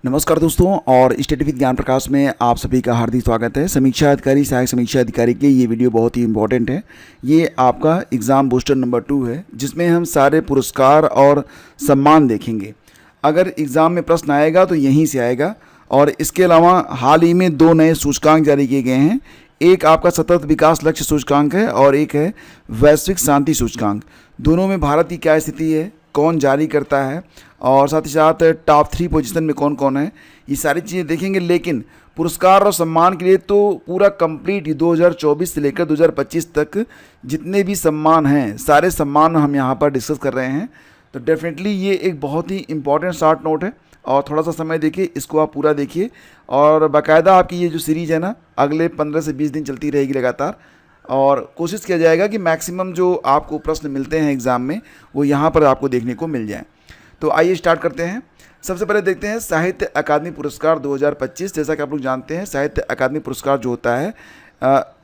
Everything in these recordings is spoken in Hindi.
नमस्कार दोस्तों, और स्टडी विद ज्ञान प्रकाश में आप सभी का हार्दिक स्वागत है। समीक्षा अधिकारी, सहायक समीक्षा अधिकारी के ये वीडियो बहुत ही इंपॉर्टेंट है। ये आपका एग्ज़ाम बूस्टर नंबर 2 है, जिसमें हम सारे पुरस्कार और सम्मान देखेंगे। अगर एग्ज़ाम में प्रश्न आएगा तो यहीं से आएगा। और इसके अलावा हाल ही में 2 नए सूचकांक जारी किए गए हैं। एक आपका सतत विकास लक्ष्य सूचकांक है और एक है वैश्विक शांति सूचकांक। दोनों में भारत की क्या स्थिति है, कौन जारी करता है, और साथ ही साथ टॉप 3 पोजीशन में कौन कौन है, ये सारी चीज़ें देखेंगे। लेकिन पुरस्कार और सम्मान के लिए तो पूरा कंप्लीट 2024 से लेकर 2025 तक जितने भी सम्मान हैं, सारे सम्मान हम यहाँ पर डिस्कस कर रहे हैं। तो डेफिनेटली ये एक बहुत ही इंपॉर्टेंट शॉर्ट नोट है, और थोड़ा सा समय देखिए, इसको आप पूरा देखिए। और बाकायदा आपकी ये जो सीरीज़ है ना, अगले 15 से 20 दिन चलती रहेगी लगातार। और कोशिश किया जाएगा कि मैक्सिमम जो आपको प्रश्न मिलते हैं एग्ज़ाम में, वो यहाँ पर आपको देखने को मिल जाए। तो आइए स्टार्ट करते हैं। सबसे पहले देखते हैं साहित्य अकादमी पुरस्कार 2025। जैसा कि आप लोग जानते हैं, साहित्य अकादमी पुरस्कार जो होता है,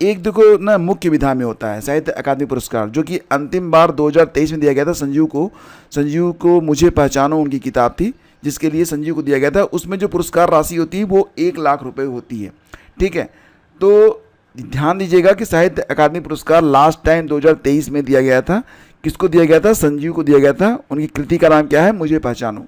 एक देखो ना, मुख्य विधा में होता है साहित्य अकादमी पुरस्कार, जो कि अंतिम बार 2023 में दिया गया था संजीव को मुझे पहचानो उनकी किताब थी, जिसके लिए संजीव को दिया गया था। उसमें जो पुरस्कार राशि होती है वो 1 लाख रुपए होती है। ठीक है, तो ध्यान दीजिएगा कि साहित्य अकादमी पुरस्कार लास्ट टाइम 2023 में दिया गया था। किसको दिया गया था? संजीव को दिया गया था। उनकी कृति का नाम क्या है? मुझे पहचानो।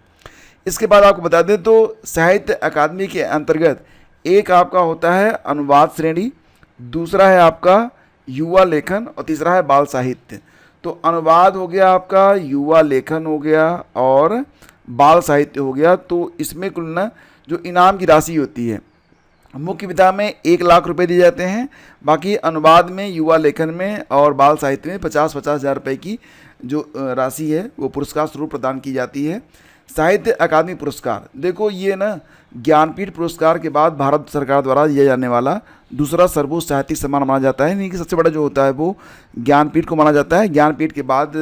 इसके बाद आपको बता दें तो साहित्य अकादमी के अंतर्गत एक आपका होता है अनुवाद श्रेणी, दूसरा है आपका युवा लेखन, और तीसरा है बाल साहित्य। तो अनुवाद हो गया आपका, युवा लेखन हो गया और बाल साहित्य हो गया। तो इसमें कुल ना जो इनाम की राशि होती है, मुख्य विधा में 1 लाख रुपए दिए जाते हैं। बाकी अनुवाद में, युवा लेखन में और बाल साहित्य में 50-50 हज़ार रुपये की जो राशि है वो पुरस्कार स्वरूप प्रदान की जाती है। साहित्य अकादमी पुरस्कार देखो, ये ना ज्ञानपीठ पुरस्कार के बाद भारत सरकार द्वारा दिया जाने वाला दूसरा सर्वोच्च साहित्यिक सम्मान माना जाता है। यानी कि सबसे बड़ा जो होता है वो ज्ञानपीठ को माना जाता है। ज्ञानपीठ के बाद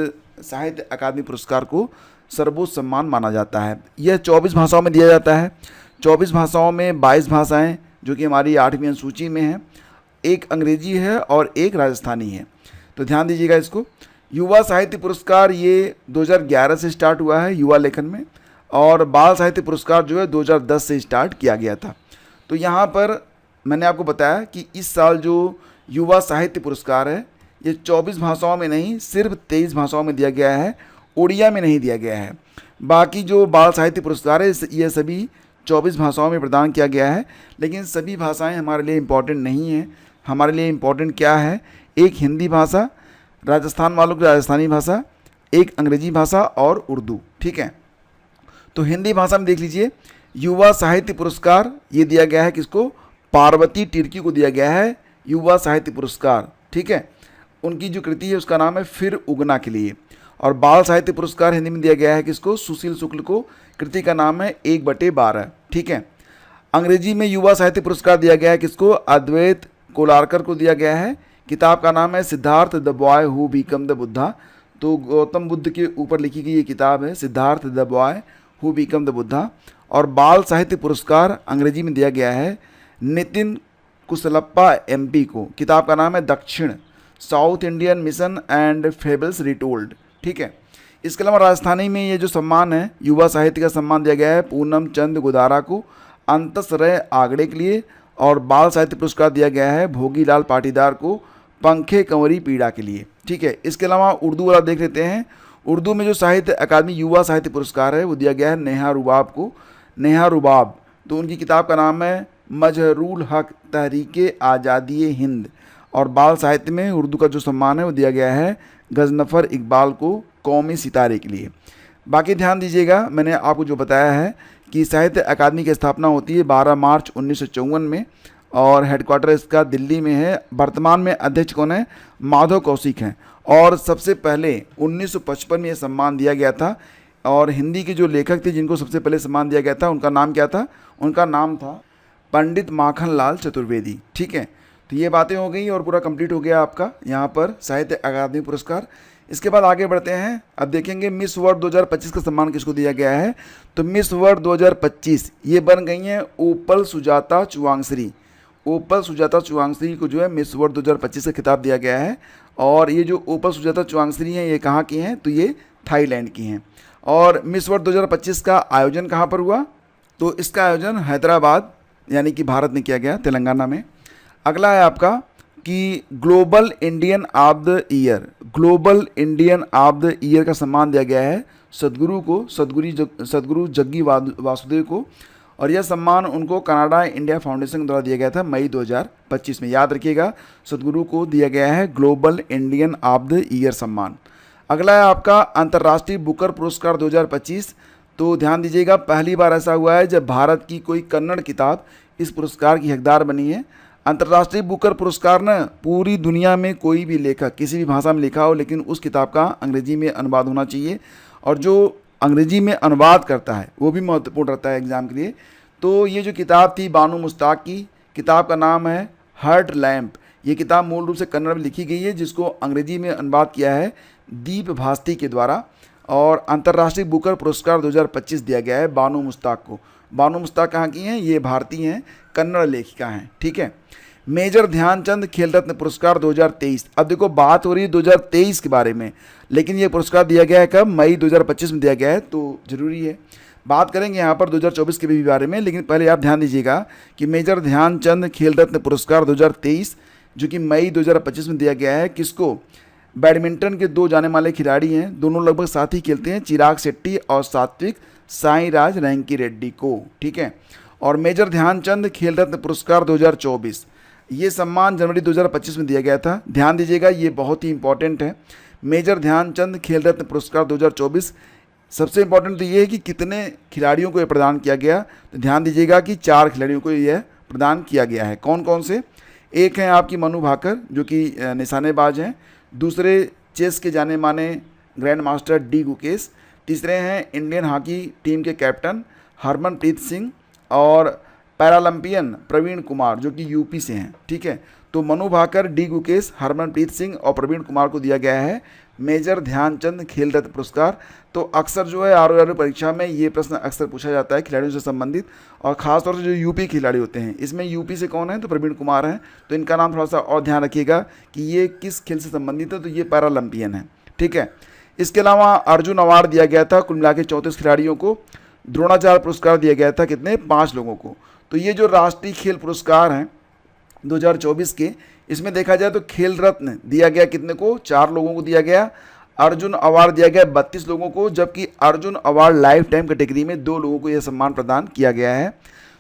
साहित्य अकादमी पुरस्कार को सर्वोच्च सम्मान माना जाता है। यह 24 भाषाओं में दिया जाता है। 24 भाषाओं में 22 भाषाएँ जो कि हमारी 8वीं अनुसूची में है, एक अंग्रेजी है और एक राजस्थानी है। तो ध्यान दीजिएगा इसको। युवा साहित्य पुरस्कार ये 2011 से स्टार्ट हुआ है युवा लेखन में, और बाल साहित्य पुरस्कार जो है 2010 से स्टार्ट किया गया था। तो यहाँ पर मैंने आपको बताया कि इस साल जो युवा साहित्य पुरस्कार है, ये 24 भाषाओं में नहीं, सिर्फ 23 भाषाओं में दिया गया है। उड़िया में नहीं दिया गया है। बाकी जो बाल साहित्य पुरस्कार है, ये सभी 24 भाषाओं में प्रदान किया गया है। लेकिन सभी भाषाएं हमारे लिए इम्पॉर्टेंट नहीं हैं। हमारे लिए इम्पॉर्टेंट क्या है? एक हिंदी भाषा, राजस्थान वालों की राजस्थानी भाषा, एक अंग्रेजी भाषा और उर्दू। ठीक है, तो हिंदी भाषा में देख लीजिए, युवा साहित्य पुरस्कार ये दिया गया है किसको? पार्वती तिर्की को दिया गया है युवा साहित्य पुरस्कार। ठीक है, उनकी जो कृति है उसका नाम है फिर उगना के लिए। और बाल साहित्य पुरस्कार हिंदी में दिया गया है किसको? सुशील शुक्ल को। कृति का नाम है 1/12। ठीक है, अंग्रेजी में युवा साहित्य पुरस्कार दिया गया है किसको? अद्वैत कोलारकर को दिया गया है। किताब का नाम है Siddharth the boy who become the Buddha. तो गौतम बुद्ध के ऊपर लिखी गई ये किताब है, Siddharth the boy who become the Buddha. और बाल साहित्य पुरस्कार अंग्रेजी में दिया गया है नितिन कुशलप्पा MP को। किताब का नाम है दक्षिण, south Indian mission and fables retold. ठीक है, इसके अलावा राजस्थानी में ये जो सम्मान है, युवा साहित्य का सम्मान दिया गया है पूनम चंद गुदारा को अंतस रय आगड़े के लिए। और बाल साहित्य पुरस्कार दिया गया है भोगीलाल पाटीदार को पंखे कंवरी पीड़ा के लिए। ठीक है, इसके अलावा उर्दू वाला देख लेते हैं। उर्दू में जो साहित्य अकादमी युवा साहित्य पुरस्कार है वो दिया गया है नेहा रुबाब को। नेहा रुबाब, तो उनकी किताब का नाम है मजहरूल हक तहरीके आज़ादी हिंद। और बाल साहित्य में उर्दू का जो सम्मान है वो दिया गया है गजनफर इकबाल को कौमी सितारे के लिए। बाकी ध्यान दीजिएगा, मैंने आपको जो बताया है कि साहित्य अकादमी की स्थापना होती है 12 मार्च 1954 में, और हेडक्वार्टर इसका दिल्ली में है। वर्तमान में अध्यक्ष कौन है? माधव कौशिक हैं। और सबसे पहले 1955 में ये सम्मान दिया गया था। और हिंदी के जो लेखक थे जिनको सबसे पहले सम्मान दिया गया था, उनका नाम क्या था? उनका नाम था पंडित माखनलाल चतुर्वेदी। ठीक है, तो ये बातें हो गई और पूरा कंप्लीट हो गया आपका यहाँ पर साहित्य अकादमी पुरस्कार। इसके बाद आगे बढ़ते हैं। अब देखेंगे मिस वर्ल्ड 2025 का सम्मान किसको दिया गया है। तो मिस वर्ल्ड 2025 ये बन गई हैं ओपल सुजाता चुवांगश्री। ओपल सुजाता चुवांगश्री को जो है मिस वर्ल्ड 2025 का खिताब दिया गया है। और ये जो ओपल सुजाता चुवांगश्री हैं, ये कहाँ की हैं? तो ये थाईलैंड की हैं। और मिस वर्ल्ड 2025 का आयोजन कहाँ पर हुआ? तो इसका आयोजन हैदराबाद यानी कि भारत में किया गया, तेलंगाना में। अगला है आपका कि global Indian of the year, global Indian of the year का सम्मान दिया गया है सदगुरु को, सदगुरु जग्गी वासुदेव को। और यह सम्मान उनको कनाडा इंडिया फाउंडेशन द्वारा दिया गया था मई 2025 में। याद रखिएगा, सदगुरु को दिया गया है global Indian of the year सम्मान। अगला है आपका अंतर्राष्ट्रीय बुकर पुरस्कार 2025। तो ध्यान दीजिएगा, पहली बार ऐसा हुआ है जब भारत की कोई कन्नड़ किताब इस पुरस्कार की हकदार बनी है। अंतर्राष्ट्रीय बुकर पुरस्कार न पूरी दुनिया में कोई भी लेखक किसी भी भाषा में लिखा हो, लेकिन उस किताब का अंग्रेजी में अनुवाद होना चाहिए, और जो अंग्रेजी में अनुवाद करता है वो भी महत्वपूर्ण रहता है एग्ज़ाम के लिए। तो ये जो किताब थी बानू मुश्ताक की, किताब का नाम है हर्ट लैम्प। ये किताब मूल रूप से कन्नड़ में लिखी गई है, जिसको अंग्रेजी में अनुवाद किया है दीप भास्ती के द्वारा। और अंतर्राष्ट्रीय बुकर पुरस्कार 2025 दिया गया है बानू मुश्ताक को। बानू मुश्ताक कहाँ की हैं? ये भारतीय हैं, कन्नड़ लेखिका हैं, ठीक है। मेजर ध्यानचंद खेल रत्न पुरस्कार 2023। अब देखो, बात हो रही है 2023 के बारे में, लेकिन ये पुरस्कार दिया गया है कब? मई 2025 में दिया गया है, तो ज़रूरी है। बात करेंगे यहाँ पर 2024 के भी बारे में, लेकिन पहले आप ध्यान दीजिएगा कि मेजर ध्यानचंद खेल रत्न पुरस्कार 2023 जो कि मई 2025 में दिया गया है, किसको? बैडमिंटन के दो जाने माने खिलाड़ी हैं, दोनों लगभग साथ ही खेलते हैं, चिराग शेट्टी और सात्विक साईराज रैंकी रेड्डी को, ठीक है। और मेजर ध्यानचंद खेल रत्न पुरस्कार 2024, ये सम्मान जनवरी 2025 में दिया गया था। ध्यान दीजिएगा, ये बहुत ही इंपॉर्टेंट है। मेजर ध्यानचंद खेल रत्न पुरस्कार 2024, सबसे इंपॉर्टेंट तो ये है कि कितने खिलाड़ियों को ये प्रदान किया गया। तो ध्यान दीजिएगा कि 4 खिलाड़ियों को यह प्रदान किया गया है। कौन कौन से? एक हैं आपकी मनु भाकर जो कि निशानेबाज हैं, दूसरे चेस के जाने माने ग्रैंड मास्टर डी गुकेश, तीसरे हैं इंडियन हॉकी टीम के कैप्टन हरमनप्रीत सिंह, और पैरालंपियन प्रवीण कुमार जो कि यूपी से हैं, ठीक है। तो मनु भाकर, डी गुकेश, हरमनप्रीत सिंह और प्रवीण कुमार को दिया गया है मेजर ध्यानचंद खेल रत्न पुरस्कार। तो अक्सर जो है आरओ परीक्षा में ये प्रश्न अक्सर पूछा जाता है खिलाड़ियों से संबंधित, और ख़ासतौर से जो यूपी खिलाड़ी होते हैं, इसमें यूपी से कौन है? तो प्रवीण कुमार हैं। तो इनका नाम थोड़ा सा और ध्यान रखिएगा कि ये किस खेल से संबंधित है, तो ये पैरालंपियन है, ठीक है। इसके अलावा अर्जुन अवार्ड दिया गया था कुल मिला के 34 खिलाड़ियों को। द्रोणाचार्य पुरस्कार दिया गया था कितने? 5 लोगों को। तो ये जो राष्ट्रीय खेल पुरस्कार हैं 2024 के, इसमें देखा जाए तो खेल रत्न दिया गया कितने को? 4 लोगों को दिया गया। अर्जुन अवार्ड दिया गया 32 लोगों को, जबकि Arjun award life time category में 2 लोगों को यह सम्मान प्रदान किया गया है।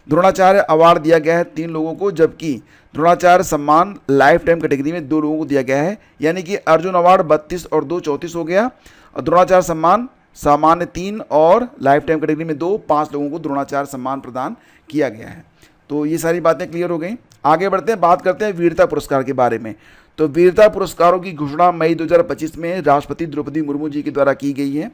द्रोणाचार्य अवार्ड दिया गया है 3 लोगों को, जबकि द्रोणाचार्य सम्मान लाइफ टाइम कैटेगरी में 2 लोगों को दिया गया है। यानी कि अर्जुन अवार्ड 32 और 2 34 हो गया, और द्रोणाचार्य सम्मान सामान्य 3 और लाइफ टाइम कैटेगरी में 2 5 लोगों को द्रोणाचार्य सम्मान प्रदान किया गया है। तो ये सारी बातें क्लियर हो गई। आगे बढ़ते हैं, बात करते हैं वीरता पुरस्कार के बारे में। तो वीरता पुरस्कारों की घोषणा मई 2025 में राष्ट्रपति द्रौपदी मुर्मू जी के द्वारा की गई है।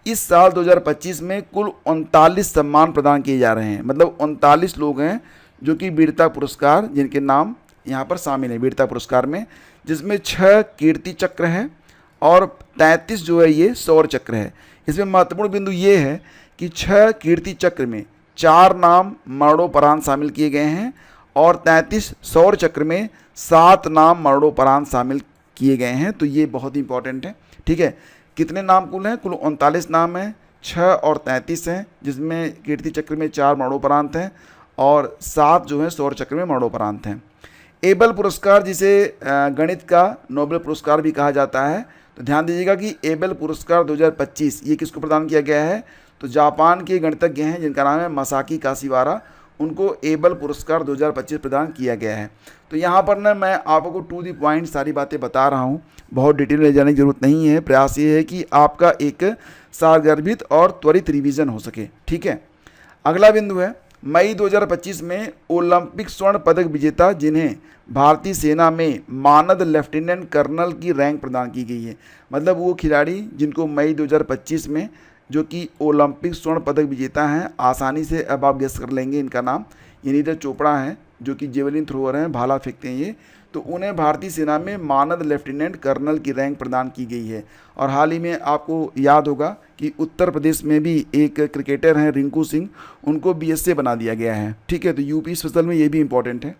इस साल 2025 में कुल 39 सम्मान प्रदान किए जा रहे हैं, मतलब 39 लोग हैं जो कि वीरता पुरस्कार जिनके नाम यहाँ पर शामिल हैं वीरता पुरस्कार में, जिसमें 6 कीर्ति चक्र है और 33 जो है ये शौर्य चक्र है। इसमें महत्वपूर्ण बिंदु ये है कि 6 कीर्ति चक्र में 4 नाम मरणोपरांत शामिल किए गए हैं, और 33 शौर्य चक्र में 7 नाम मरणोपरांत शामिल किए गए हैं। तो ये बहुत ही इंपॉर्टेंट है, ठीक है। कितने नाम कुल हैं? कुल 39 नाम हैं, 6 और 33 हैं, जिसमें कीर्ति चक्र में 4 मरणोपरांत हैं और 7 जो हैं शौर्य चक्र में मरणोपरांत हैं। एबल पुरस्कार, जिसे गणित का नोबेल पुरस्कार भी कहा जाता है, तो ध्यान दीजिएगा कि एबल पुरस्कार 2025 ये किसको प्रदान किया गया है? तो जापान के गणितज्ञ हैं जिनका नाम है मसाकी काशिवारा, उनको एबल पुरस्कार 2025 प्रदान किया गया है। तो यहाँ पर ना मैं आपको टू दी पॉइंट सारी बातें बता रहा हूँ, बहुत डिटेल में जाने की जरूरत नहीं है। प्रयास ये है कि आपका एक सारगर्भित और त्वरित रिवीजन हो सके, ठीक है। अगला बिंदु है मई 2025 में ओलंपिक स्वर्ण पदक विजेता जिन्हें भारतीय सेना में मानद लेफ्टिनेंट कर्नल की रैंक प्रदान की गई है, मतलब वो खिलाड़ी जिनको मई 2025 में जो कि ओलंपिक स्वर्ण पदक विजेता हैं, आसानी से अब आप गेस कर लेंगे इनका नाम, ये नीरज चोपड़ा हैं जो कि जेवलिन थ्रोअर हैं, भाला फेंकते हैं ये। तो उन्हें भारतीय सेना में मानद लेफ्टिनेंट कर्नल की रैंक प्रदान की गई है। और हाल ही में आपको याद होगा कि उत्तर प्रदेश में भी एक क्रिकेटर हैं रिंकू सिंह, उनको बीएसए बना दिया गया है, ठीक है। तो यूपी स्पेशल में ये भी इंपॉर्टेंट है।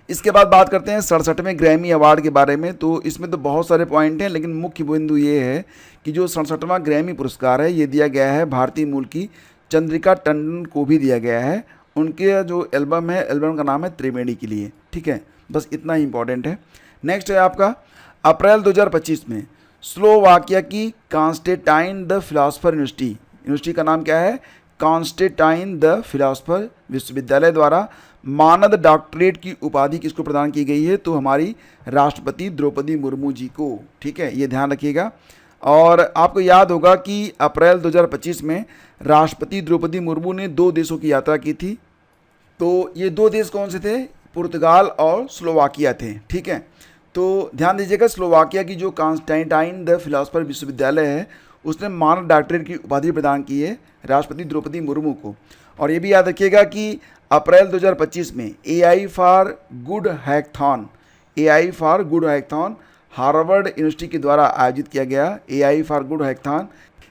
इसके बाद बात करते हैं 67वें ग्रैमी अवार्ड के बारे में। तो इसमें तो बहुत सारे पॉइंट हैं, लेकिन मुख्य बिंदु ये है कि जो 67वां ग्रैमी पुरस्कार है ये दिया गया है भारतीय मूल की चंद्रिका टंडन को भी दिया गया है। उनके जो एल्बम है, एल्बम का नाम है त्रिवेणी के लिए। ठीक है, बस इतना ही इंपॉर्टेंट है। नेक्स्ट है आपका अप्रैल 2025 में स्लोवाकिया की कॉन्स्टेंटाइन द फिलासफर यूनिवर्सिटी का नाम क्या है? कॉन्स्टेंटाइन द फिलासफर विश्वविद्यालय द्वारा मानद डॉक्टरेट की उपाधि किसको प्रदान की गई है? तो हमारी राष्ट्रपति द्रौपदी मुर्मू जी को। ठीक है, ये ध्यान रखिएगा। और आपको याद होगा कि अप्रैल 2025 में राष्ट्रपति द्रौपदी मुर्मू ने 2 देशों की यात्रा की थी। तो ये 2 देश कौन से थे? पुर्तगाल और स्लोवाकिया थे। ठीक है, तो ध्यान दीजिएगा, स्लोवाकिया की जो कॉन्स्टेंटाइन द फिलासफर विश्वविद्यालय है उसने मानद डॉक्टरेट की उपाधि प्रदान की है राष्ट्रपति द्रौपदी मुर्मू को। और ये भी याद रखिएगा कि अप्रैल 2025 में AI for good hackathon Harvard university के द्वारा आयोजित किया गया। AI for good hackathon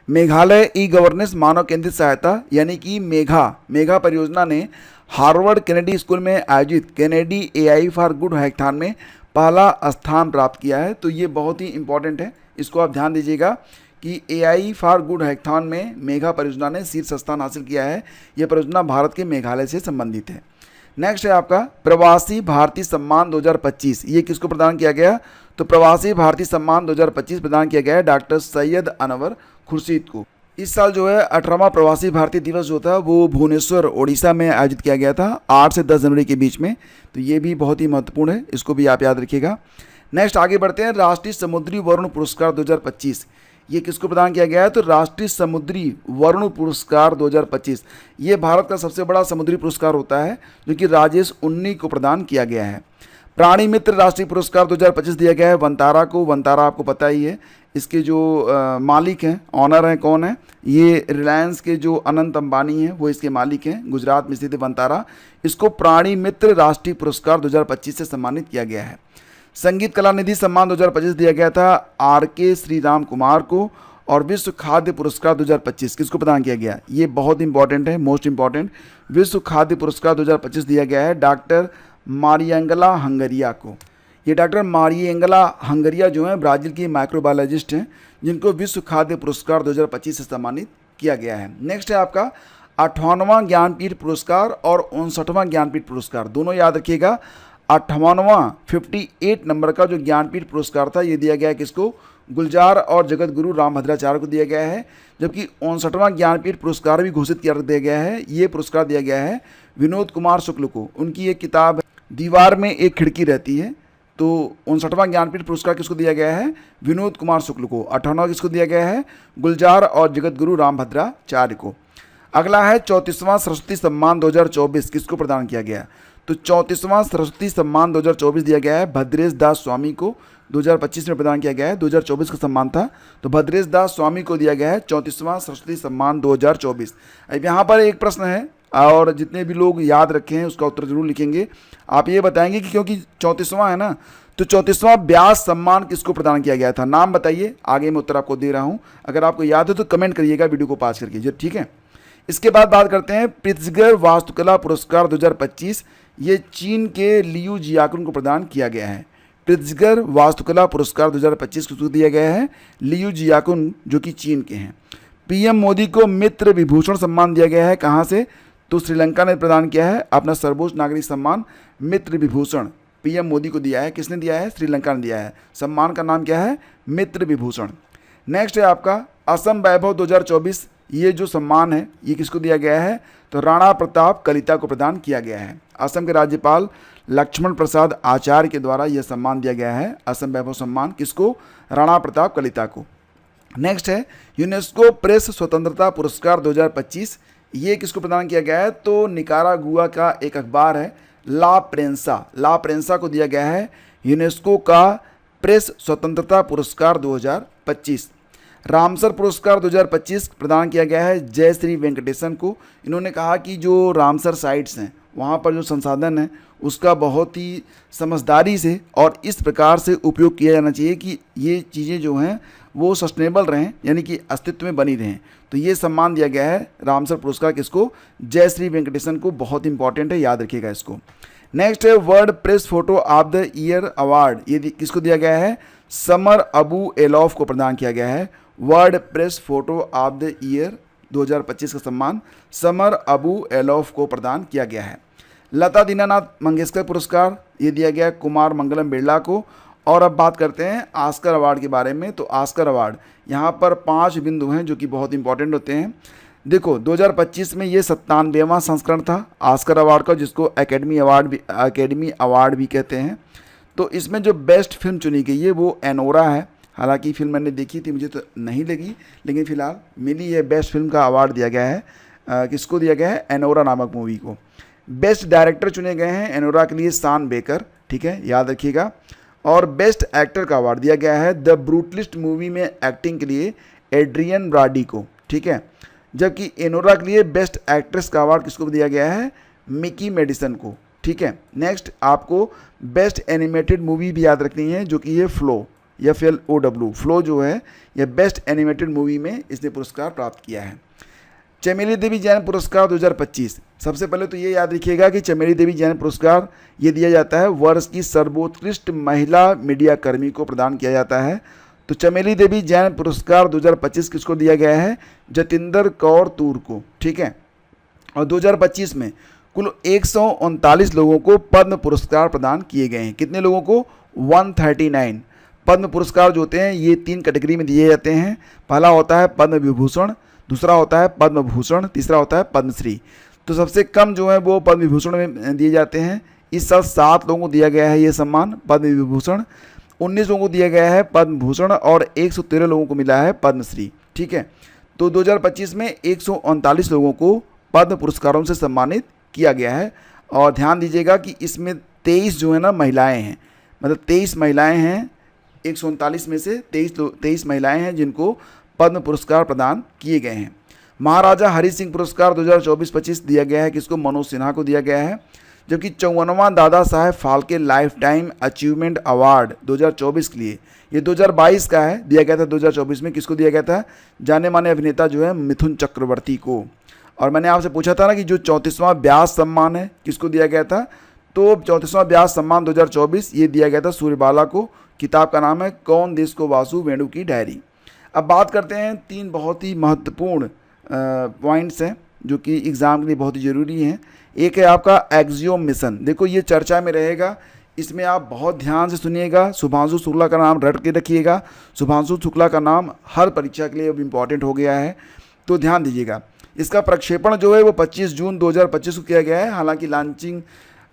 Meghalaya e governance मानव केंद्रित सहायता यानी कि मेघा परियोजना ने हार्वर्ड केनेडी स्कूल में आयोजित Kennedy AI for good hackathon में पहला स्थान प्राप्त किया है। तो ये बहुत ही इंपॉर्टेंट है, इसको आप ध्यान दीजिएगा कि AI फॉर गुड हैकथॉन में मेघा परियोजना ने शीर्ष स्थान हासिल किया है। यह परियोजना भारत के मेघालय से संबंधित है। नेक्स्ट है आपका प्रवासी भारतीय सम्मान 2025। ये किसको प्रदान किया गया? तो प्रवासी भारतीय सम्मान 2025 प्रदान किया गया है डॉक्टर सैयद अनवर खुर्शीद को। इस साल जो है 18वां प्रवासी भारतीय दिवस जो था वो भुवनेश्वर ओडिशा में आयोजित किया गया था 8 से 10 जनवरी के बीच में। तो ये भी बहुत ही महत्वपूर्ण है, इसको भी आप याद रखिएगा। नेक्स्ट आगे बढ़ते हैं। राष्ट्रीय समुद्री वरुण पुरस्कार 2025 ये किसको प्रदान किया गया है? तो राष्ट्रीय समुद्री वरुण पुरस्कार 2025 ये भारत का सबसे बड़ा समुद्री पुरस्कार होता है जो कि राजेश उन्नी को प्रदान किया गया है। प्राणी मित्र राष्ट्रीय पुरस्कार 2025 दिया गया है वंतारा को। वंतारा आपको पता ही है, इसके जो मालिक हैं, ऑनर हैं, कौन है? ये रिलायंस के जो अनंत अंबानी हैं वो इसके मालिक हैं। गुजरात में स्थित वंतारा, इसको प्राणी मित्र राष्ट्रीय पुरस्कार 2025 से सम्मानित किया गया है। संगीत कला निधि सम्मान 2025 दिया गया था RK श्रीराम कुमार को। और विश्व खाद्य पुरस्कार 2025 किसको प्रदान किया गया? ये बहुत इंपॉर्टेंट है, मोस्ट इंपॉर्टेंट। विश्व खाद्य पुरस्कार 2025 दिया गया है डॉक्टर मारिएंगला हंगरिया को। ये डॉक्टर मारिएंगला हंगरिया जो हैं ब्राज़ील की माइक्रोबायोलॉजिस्ट हैं जिनको विश्व खाद्य पुरस्कार 2025 से सम्मानित किया गया है। नेक्स्ट है आपका 58वां ज्ञानपीठ पुरस्कार और 59वां ज्ञानपीठ पुरस्कार, दोनों याद रखिएगा। 58वां 58 नंबर का जो ज्ञानपीठ पुरस्कार था ये दिया गया है किसको? गुलजार और जगत गुरु रामभद्राचार्य को दिया गया है। जबकि 59वां ज्ञानपीठ पुरस्कार भी घोषित कर दिया गया है। ये पुरस्कार दिया गया है विनोद कुमार शुक्ल को। उनकी एक किताब दीवार में एक खिड़की रहती है। तो 59वां ज्ञानपीठ पुरस्कार किसको दिया गया है? विनोद कुमार शुक्ल को। 58वां किसको दिया गया है? गुलजार और जगत गुरु रामभद्राचार्य को। अगला है 34वां सरस्वती सम्मान 2024 किसको प्रदान किया गया? तो 34वां सरस्वती सम्मान 2024 दिया गया है भद्रेश दास स्वामी को। 2025 में प्रदान किया गया है, 2024 का सम्मान था। तो भद्रेश दास स्वामी को दिया गया है 34वां सरस्वती सम्मान 2024। अब यहाँ पर एक प्रश्न है और जितने भी लोग याद रखे हैं उसका उत्तर जरूर लिखेंगे। आप ये बताएंगे कि क्योंकि 34वां है ना, तो 34वां व्यास सम्मान किसको प्रदान किया गया था? नाम बताइए, आगे मैं उत्तर आपको दे रहा हूँ। अगर आपको याद है तो कमेंट करिएगा वीडियो को पास करके, ठीक है। इसके बाद बात करते हैं प्रित्जगर वास्तुकला पुरस्कार 2025। ये चीन के लियू जियाकुन को प्रदान किया गया है। प्रित्जगर वास्तुकला पुरस्कार 2025 को दिया गया है लियू जियाकुन जो कि चीन के हैं। PM मोदी को मित्र विभूषण सम्मान दिया गया है। कहाँ से? तो श्रीलंका ने प्रदान किया है अपना सर्वोच्च नागरिक सम्मान मित्र विभूषण। PM मोदी को दिया है। किसने दिया है? श्रीलंका ने दिया है। सम्मान का नाम क्या है? मित्र विभूषण। नेक्स्ट है आपका असम वैभव 2024। ये जो सम्मान है ये किसको दिया गया है? तो राणा प्रताप कलिता को प्रदान किया गया है। असम के राज्यपाल लक्ष्मण प्रसाद आचार्य के द्वारा यह सम्मान दिया गया है। असम वैभव सम्मान किसको? राणा प्रताप कलिता को। नेक्स्ट है यूनेस्को प्रेस स्वतंत्रता पुरस्कार 2025। ये किसको प्रदान किया गया है? तो निकारागुआ का एक अखबार है ला प्रेंसा को दिया गया है यूनेस्को का प्रेस स्वतंत्रता पुरस्कार 2025। रामसर पुरस्कार 2025 प्रदान किया गया है जयश्री वेंकटेशन को। इन्होंने कहा कि जो रामसर साइट्स हैं वहाँ पर जो संसाधन है उसका बहुत ही समझदारी से और इस प्रकार से उपयोग किया जाना चाहिए कि ये चीज़ें जो हैं वो सस्टेनेबल रहें, यानी कि अस्तित्व में बनी रहें। तो ये सम्मान दिया गया है रामसर पुरस्कार किसको? जयश्री वेंकटेशन को। बहुत इंपॉर्टेंट है, याद रखिएगा इसको। नेक्स्ट है world press photo of the year award. ये किसको दिया गया है? समर अबू एलॉफ को प्रदान किया गया है world press photo of the year 2025 का सम्मान समर अबू एलौफ को प्रदान किया गया है। लता दीनानाथ मंगेशकर पुरस्कार ये दिया गया कुमार मंगलम बिरला को। और अब बात करते हैं ऑस्कर अवार्ड के बारे में। तो ऑस्कर अवार्ड यहाँ पर 5 बिंदु हैं जो कि बहुत इंपॉर्टेंट होते हैं। देखो 2025 में ये 97वां संस्करण था ऑस्कर अवार्ड का, जिसको एकेडमी अवार्ड भी कहते हैं। तो इसमें जो बेस्ट फिल्म चुनी गई है वो एनोरा है। हालांकि फिल्म मैंने देखी थी, मुझे तो नहीं लगी, लेकिन फ़िलहाल मिली है। बेस्ट फिल्म का अवार्ड दिया गया है, किसको दिया गया है? एनोरा नामक मूवी को। बेस्ट डायरेक्टर चुने गए हैं एनोरा के लिए शान बेकर, ठीक है, याद रखिएगा। और बेस्ट एक्टर का अवार्ड दिया गया है द ब्रूटलिस्ट मूवी में एक्टिंग के लिए एड्रियन ब्राडी को, ठीक है। जबकि एनोरा के लिए बेस्ट एक्ट्रेस का अवार्ड किसको दिया गया है? मिकी मेडिसन को, ठीक है। नेक्स्ट आपको बेस्ट एनिमेटेड मूवी भी याद रखनी है, जो कि है फ्लो, FLOW। फ्लो जो है यह बेस्ट एनिमेटेड मूवी में इसने पुरस्कार प्राप्त किया है। चमेली देवी जैन पुरस्कार 2025, सबसे पहले तो ये याद रखिएगा कि चमेली देवी जैन पुरस्कार ये दिया जाता है वर्ष की सर्वोत्कृष्ट महिला मीडिया कर्मी को प्रदान किया जाता है। तो चमेली देवी जैन पुरस्कार 2025 किसको दिया गया है? जतिंदर कौर तूर को, ठीक है। और 2025 में कुल 139 लोगों को पद्म पुरस्कार प्रदान किए गए हैं। कितने लोगों को? 139। पद्म पुरस्कार जो होते हैं ये 3 कैटेगरी में दिए जाते हैं। पहला होता है पद्म विभूषण, दूसरा होता है पद्म भूषण, तीसरा होता है पद्मश्री। तो सबसे कम जो है वो पद्म विभूषण में दिए जाते हैं। इस साल 7 लोगों को दिया गया है ये सम्मान पद्म विभूषण, 19 लोगों को दिया गया है पद्म भूषण और 113 लोगों को मिला है पद्मश्री, ठीक है। तो 2025 में 139 लोगों को पद्म पुरस्कारों से सम्मानित किया गया है। और ध्यान दीजिएगा कि इसमें 23 जो है ना महिलाएँ हैं, मतलब 23 महिलाएँ हैं। 139 में से 23 महिलाएँ हैं जिनको पद्म पुरस्कार प्रदान किए गए हैं। महाराजा हरि सिंह पुरस्कार 2024-25 दिया गया है किसको? मनोज सिन्हा को दिया गया है। जबकि 54वां Dada Saheb Phalke lifetime achievement award 2024 के लिए, ये 2022 का है, दिया गया था 2024 में। किसको दिया गया था? जाने माने अभिनेता जो है मिथुन चक्रवर्ती को। और मैंने आपसे पूछा था ना कि जो 34वां व्यास सम्मान है किसको दिया गया था? तो 34वां व्यास सम्मान 2024 ये दिया गया था सूर्यबाला को। किताब का नाम है कौन देश को वासु वेणु की डायरी। अब बात करते हैं 3 बहुत ही महत्वपूर्ण पॉइंट्स हैं जो कि एग्ज़ाम के लिए बहुत ही ज़रूरी हैं। एक है आपका एक्सियोम मिशन। देखो ये चर्चा में रहेगा, इसमें आप बहुत ध्यान से सुनिएगा। शुभांशु शुक्ला का नाम रट के रखिएगा। शुभांशु शुक्ला का नाम हर परीक्षा के लिए अब इम्पॉर्टेंट हो गया है, तो ध्यान दीजिएगा। इसका प्रक्षेपण जो है वो 25 जून 2025 को किया गया है। हालांकि लॉन्चिंग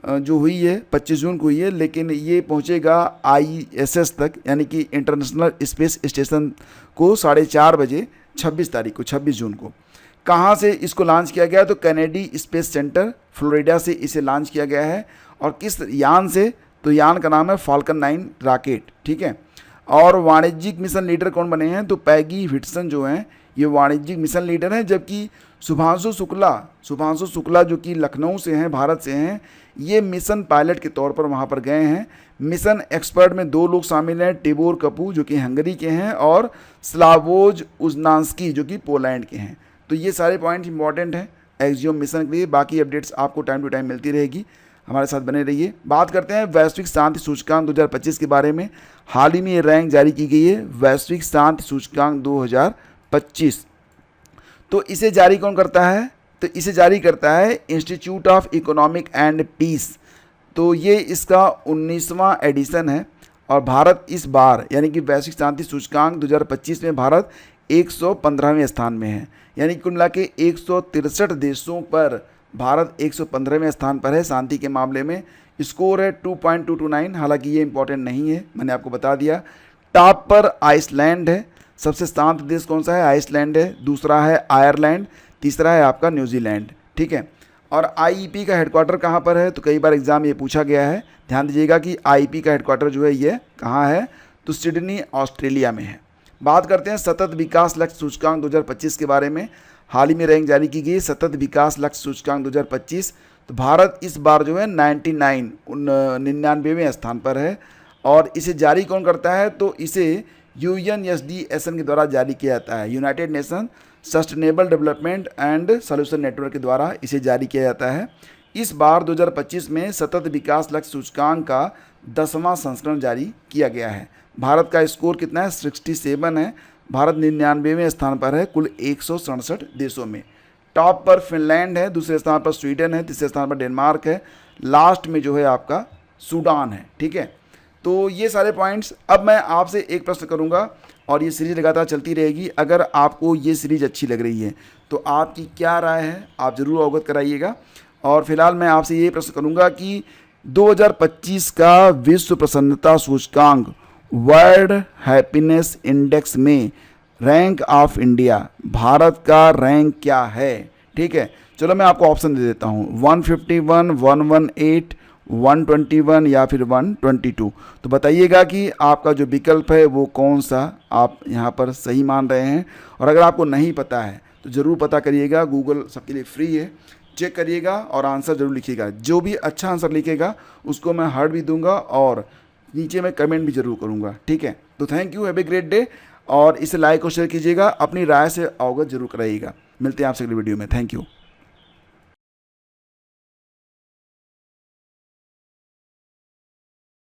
जो हुई है 25 जून को हुई है, लेकिन ये पहुंचेगा ISS तक, यानी कि इंटरनेशनल स्पेस स्टेशन को 4:30 बजे 26 जून को। कहाँ से इसको लॉन्च किया गया? तो कैनेडी स्पेस सेंटर फ्लोरिडा से इसे लॉन्च किया गया है। और किस यान से? तो यान का नाम है फाल्कन 9 रॉकेट, ठीक है। और वाणिज्यिक मिशन लीडर कौन बने हैं? तो पैगी व्हिटसन जो हैं ये वाणिज्यिक मिशन लीडर हैं। जबकि शुभांशु शुक्ला जो कि लखनऊ से हैं, भारत से हैं, ये मिशन पायलट के तौर पर वहाँ पर गए हैं। मिशन एक्सपर्ट में 2 लोग शामिल हैं, टिबोर कपू जो कि हंगरी के हैं और स्लावोज उजनास्की जो कि पोलैंड के हैं। तो ये सारे पॉइंट इंपॉर्टेंट हैं एक्सियोम मिशन के लिए। बाकी अपडेट्स आपको टाइम टू टाइम मिलती रहेगी, हमारे साथ बने रहिए। बात करते हैं वैश्विक शांति सूचकांक 2025 के बारे में। हाल ही में ये रैंक जारी की गई है, वैश्विक शांति सूचकांक 2025। तो इसे जारी कौन करता है? तो इसे जारी करता है Institute of Economic and Peace. तो ये इसका 19वां एडिशन है। और भारत इस बार यानी कि वैश्विक शांति सूचकांक 2025 में भारत 115वें स्थान में है। यानी कुल मिला के 163 देशों पर भारत 115वें स्थान पर है शांति के मामले में। स्कोर है 2.229। हालांकि ये इंपॉर्टेंट नहीं है, मैंने आपको बता दिया। टॉप पर आइसलैंड है। सबसे शांत देश कौन सा है? आइसलैंड है। दूसरा है आयरलैंड, तीसरा है आपका न्यूजीलैंड, ठीक है। और IEP का हेडक्वार्टर कहाँ पर है? तो कई बार एग्जाम ये पूछा गया है। ध्यान दीजिएगा कि IEP का हेडक्वार्टर जो है ये कहाँ है? तो सिडनी ऑस्ट्रेलिया में है। बात करते हैं सतत विकास लक्ष्य सूचकांक 2025 के बारे में। हाल ही में रैंक जारी की गई सतत विकास लक्ष्य सूचकांक 2025। तो भारत इस बार जो है 99वें स्थान पर है। और इसे जारी कौन करता है? तो इसे UNSDSN के द्वारा जारी किया जाता है, United nation sustainable development and solution network के द्वारा इसे जारी किया जाता है। इस बार 2025 में सतत विकास लक्ष्य सूचकांक का 10वां संस्करण जारी किया गया है। भारत का स्कोर कितना है? 67 है। भारत 99वें स्थान पर है कुल 167 देशों में। टॉप पर फिनलैंड है, दूसरे स्थान पर स्वीडन है, तीसरे स्थान पर डेनमार्क है, लास्ट में जो है आपका सूडान है। ठीक है, तो ये सारे पॉइंट्स। अब मैं आपसे एक प्रश्न करूंगा और ये सीरीज लगातार चलती रहेगी। अगर आपको ये सीरीज अच्छी लग रही है तो आपकी क्या राय है, आप ज़रूर अवगत कराइएगा। और फिलहाल मैं आपसे ये प्रश्न करूंगा कि 2025 का विश्व प्रसन्नता सूचकांक वर्ल्ड हैप्पीनेस इंडेक्स में रैंक ऑफ इंडिया, भारत का रैंक क्या है। ठीक है, चलो मैं आपको ऑप्शन दे देता हूँ, 151, 118, 121 या फिर 122। तो बताइएगा कि आपका जो विकल्प है वो कौन सा आप यहाँ पर सही मान रहे हैं। और अगर आपको नहीं पता है तो ज़रूर पता करिएगा, गूगल सबके लिए फ्री है, चेक करिएगा और आंसर ज़रूर लिखिएगा। जो भी अच्छा आंसर लिखेगा उसको मैं हार्ट भी दूंगा और नीचे में कमेंट भी जरूर करूंगा। ठीक है, तो thank you, have a great day. और इसे लाइक और शेयर कीजिएगा, अपनी राय से अवगत जरूर कराइएगा। मिलते हैं आपसे अगली वीडियो में। Thank you.